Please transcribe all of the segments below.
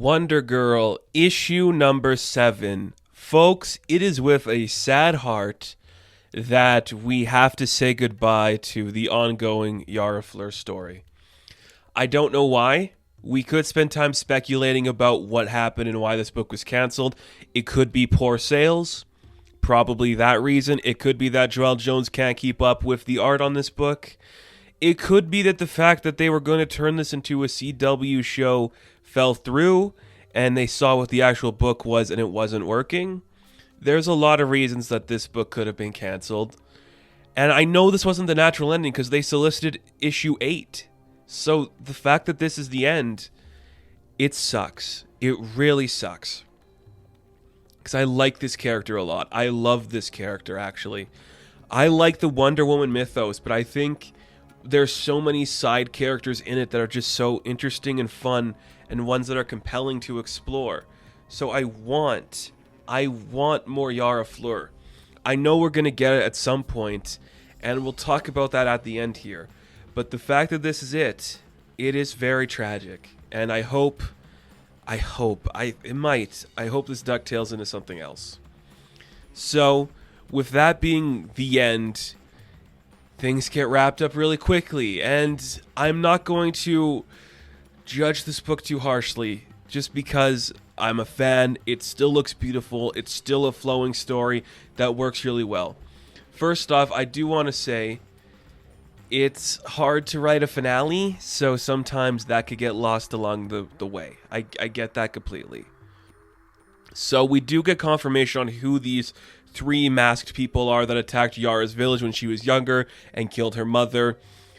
Wonder Girl, issue number 7. Folks, it is with a sad heart that we have to say goodbye to the ongoing Yara Flor story. I don't know why. We could spend time speculating about what happened and why this book was canceled. It could be poor sales. Probably that reason. It could be that Joelle Jones can't keep up with the art on this book. It could be that the fact that they were going to turn this into a CW show fell through and they saw what the actual book was and it wasn't working. There's a lot of reasons that this book could have been canceled. And I know this wasn't the natural ending because they solicited issue 8. So the fact that this is the end, it sucks. It really sucks. Because I like this character a lot. I love this character, actually. I like the Wonder Woman mythos, but I think there's so many side characters in it that are just so interesting and fun and ones that are compelling to explore. So I want more Yara Flor. I know we're going to get it at some point, and we'll talk about that at the end here. But the fact that this is it is very tragic. And I hope this ducktails into something else. So, with that being the end, things get wrapped up really quickly. And I'm not going to judge this book too harshly, just because I'm a fan. It still looks beautiful. It's still a flowing story that works really well. First off, I do want to say it's hard to write a finale, so sometimes that could get lost along the way. I get that completely. So we do get confirmation on who these 3 masked people are that attacked Yara's village when she was younger and killed her mother.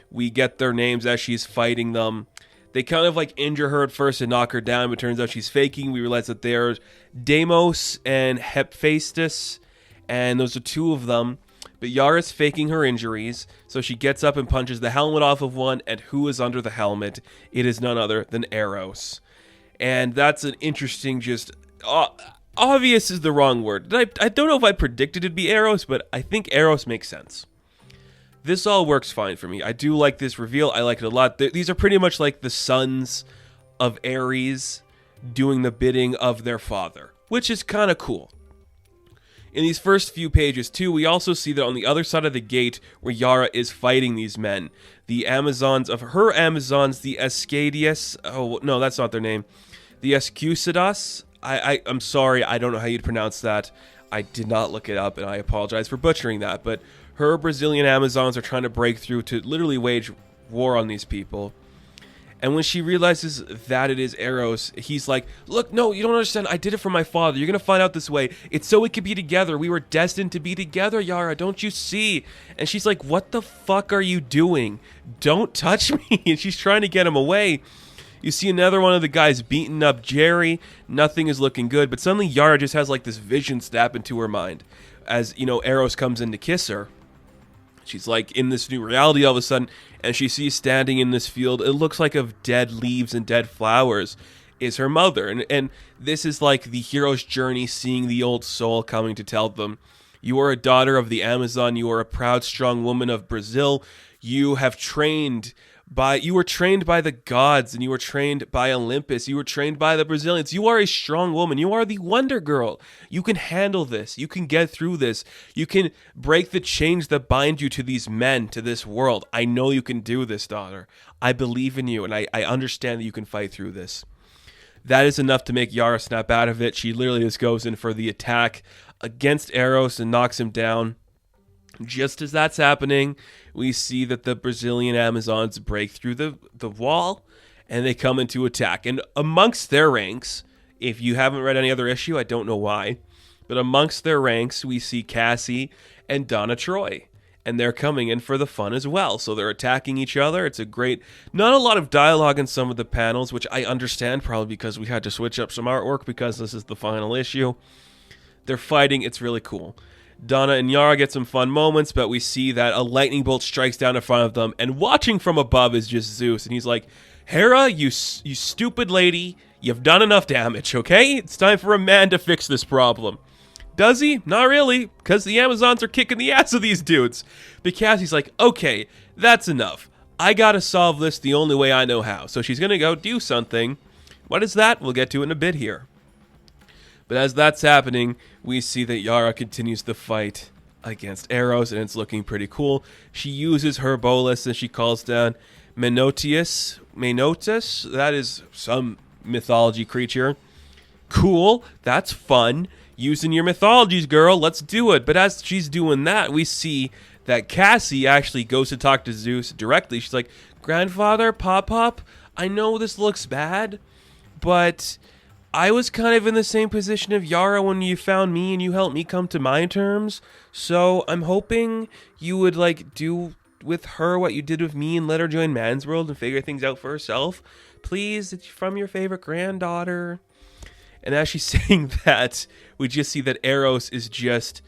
We get their names as she's fighting them. They kind of like injure her at first and knock her down, but turns out she's faking. We realize that they're Deimos and Hephaestus, and those are 2 of them. But Yara's faking her injuries, so she gets up and punches the helmet off of one, and who is under the helmet? It is none other than Eros. And that's an interesting, just obvious is the wrong word. I don't know if I predicted it'd be Eros, but I think Eros makes sense. This all works fine for me. I do like this reveal. I like it a lot. These are pretty much like the sons of Ares doing the bidding of their father, which is kind of cool. In these first few pages, too, we also see that on the other side of the gate where Yara is fighting these men, the Amazons, the Ascadius, oh, no, that's not their name, the Escucidas, I'm sorry, I don't know how you'd pronounce that. I did not look it up, and I apologize for butchering that, but her Brazilian Amazons are trying to break through to literally wage war on these people. And when she realizes that it is Eros, he's like, look, no, you don't understand. I did it for my father. You're going to find out this way. It's so we could be together. We were destined to be together, Yara. Don't you see? And she's like, what the fuck are you doing? Don't touch me. And she's trying to get him away. You see another one of the guys beating up Jerry. Nothing is looking good. But suddenly Yara just has like this vision snap into her mind. As, Eros comes in to kiss her. She's like in this new reality all of a sudden, and she sees standing in this field, it looks like of dead leaves and dead flowers, is her mother. And this is like the hero's journey, seeing the old soul coming to tell them, you are a daughter of the Amazon, you are a proud, strong woman of Brazil, you were trained by the gods, and you were trained by Olympus, you were trained by the Brazilians, you are a strong woman, you are the Wonder Girl, you can handle this, you can get through this, you can break the chains that bind you to these men, to this world. I know you can do this, daughter. I believe in you, and I understand that you can fight through this. That is enough to make Yara snap out of it. She literally just goes in for the attack against Eros and knocks him down. Just as that's happening, we see that the Brazilian Amazons break through the wall, and they come into attack. And amongst their ranks, if you haven't read any other issue, I don't know why, but amongst their ranks, we see Cassie and Donna Troy. And they're coming in for the fun as well. So they're attacking each other. It's a great, not a lot of dialogue in some of the panels, which I understand probably because we had to switch up some artwork because this is the final issue. They're fighting. It's really cool. Donna and Yara get some fun moments, but we see that a lightning bolt strikes down in front of them, and watching from above is just Zeus, and he's like, Hera, you stupid lady, you've done enough damage, okay? It's time for a man to fix this problem. Does he? Not really, because the Amazons are kicking the ass of these dudes. But Cassie's like, okay, that's enough. I gotta solve this the only way I know how. So she's gonna go do something What is that? We'll get to it in a bit here. But as that's happening, we see that Yara continues the fight against Eros, and it's looking pretty cool. She uses her bolus and she calls down Menotius. That is some mythology creature. Cool, that's fun. Using your mythologies, girl, let's do it. But as she's doing that, we see that Cassie actually goes to talk to Zeus directly. She's like, Grandfather, Pop, I know this looks bad, but I was kind of in the same position of Yara when you found me and you helped me come to my terms. So I'm hoping you would do with her what you did with me and let her join Man's World and figure things out for herself. Please, it's from your favorite granddaughter. And as she's saying that, we just see that Eros is just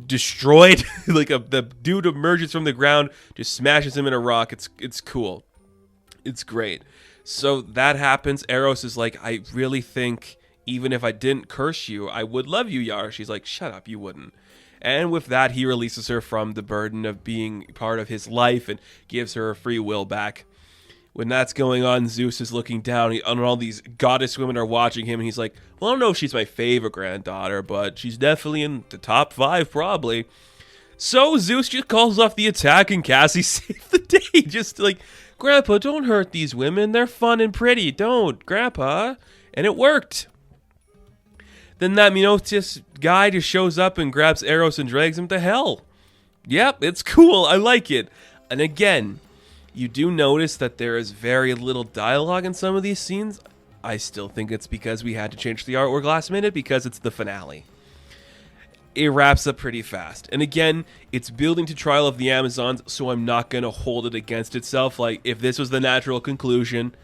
destroyed. The dude emerges from the ground, just smashes him in a rock. It's cool. It's great. So that happens. Eros is like, I really think even if I didn't curse you, I would love you, Yara. She's like, shut up, you wouldn't. And with that, he releases her from the burden of being part of his life and gives her her free will back. When that's going on, Zeus is looking down, and all these goddess women are watching him, and he's like, well, I don't know if she's my favorite granddaughter, but she's definitely in the top 5, probably. So Zeus just calls off the attack, and Cassie saves the day. Just like, Grandpa, don't hurt these women. They're fun and pretty. Don't, Grandpa. And it worked. Then that Menotius guy just shows up and grabs Eros and drags him to hell. Yep, it's cool. I like it. And again, you do notice that there is very little dialogue in some of these scenes. I still think it's because we had to change the artwork last minute because it's the finale. It wraps up pretty fast. And again, it's building to Trial of the Amazons, so I'm not going to hold it against itself. Like, if this was the natural conclusion,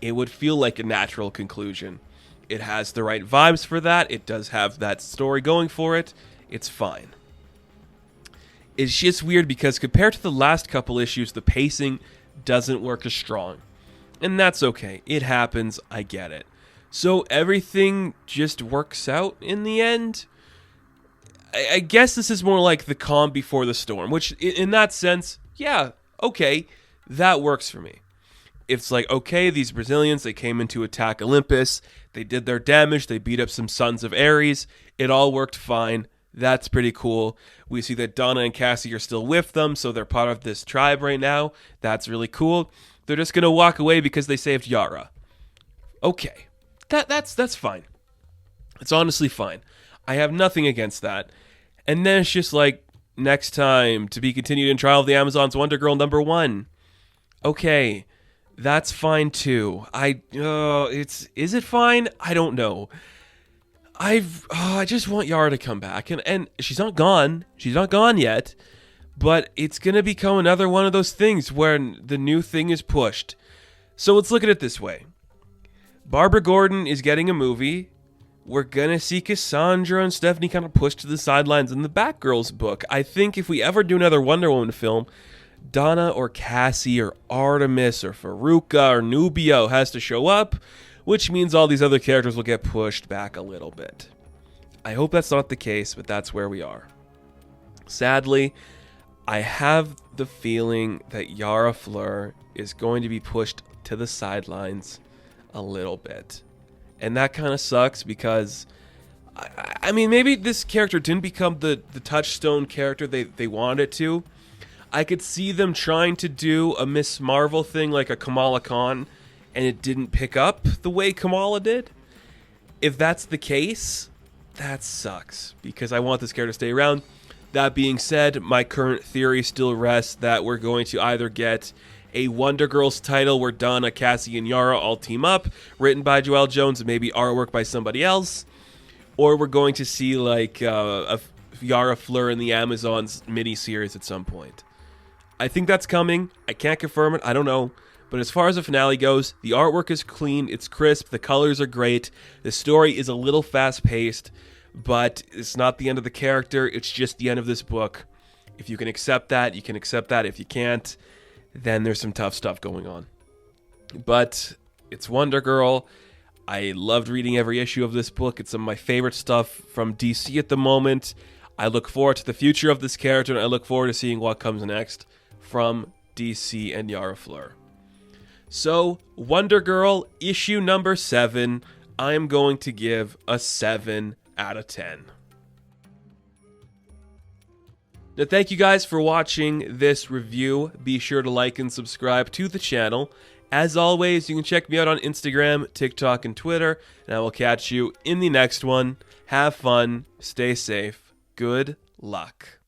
it would feel like a natural conclusion. It has the right vibes for that. It does have that story going for it. It's fine. It's just weird because compared to the last couple issues, the pacing doesn't work as strong. And that's okay. It happens. I get it. So everything just works out in the end. I guess this is more like the calm before the storm, which in that sense, yeah, okay, that works for me. It's like, okay, these Brazilians, they came in to attack Olympus. They did their damage. They beat up some sons of Ares. It all worked fine. That's pretty cool. We see that Donna and Cassie are still with them, so they're part of this tribe right now. That's really cool. They're just going to walk away because they saved Yara. Okay. That's fine. It's honestly fine. I have nothing against that. And then it's just like, next time, to be continued in Trial of the Amazons, Wonder Girl #1. Okay. That's fine too. Is it fine? I don't know. I just want Yara to come back, and she's not gone. She's not gone yet, but it's gonna become another one of those things where the new thing is pushed. So let's look at it this way: Barbara Gordon is getting a movie. We're gonna see Cassandra and Stephanie kind of pushed to the sidelines in the Batgirls book. I think if we ever do another Wonder Woman film, Donna or Cassie or Artemis or Faruka or Nubio has to show up, which means all these other characters will get pushed back a little bit. I hope that's not the case, but that's where we are. Sadly, I have the feeling that Yara Flor is going to be pushed to the sidelines a little bit. And that kind of sucks because, I mean, maybe this character didn't become the touchstone character they wanted it to. I could see them trying to do a Miss Marvel thing like a Kamala Khan, and it didn't pick up the way Kamala did. If that's the case, that sucks, because I want this character to stay around. That being said, my current theory still rests that we're going to either get a Wonder Girls title where Donna, Cassie, and Yara all team up, written by Joelle Jones and maybe artwork by somebody else, or we're going to see like a Yara Fleur in the Amazons miniseries at some point. I think that's coming. I can't confirm it. I don't know. But as far as the finale goes, the artwork is clean, it's crisp, the colors are great, the story is a little fast-paced, but it's not the end of the character, it's just the end of this book. If you can accept that, you can accept that. If you can't, then there's some tough stuff going on. But it's Wonder Girl. I loved reading every issue of this book. It's some of my favorite stuff from DC at the moment. I look forward to the future of this character, and I look forward to seeing what comes next from DC and Yara Fleur. So, Wonder Girl issue number 7, I am going to give a 7 out of 10. Now, thank you guys for watching this review. Be sure to like and subscribe to the channel. As always, you can check me out on Instagram, TikTok, and Twitter, and I will catch you in the next one. Have fun, stay safe, good luck.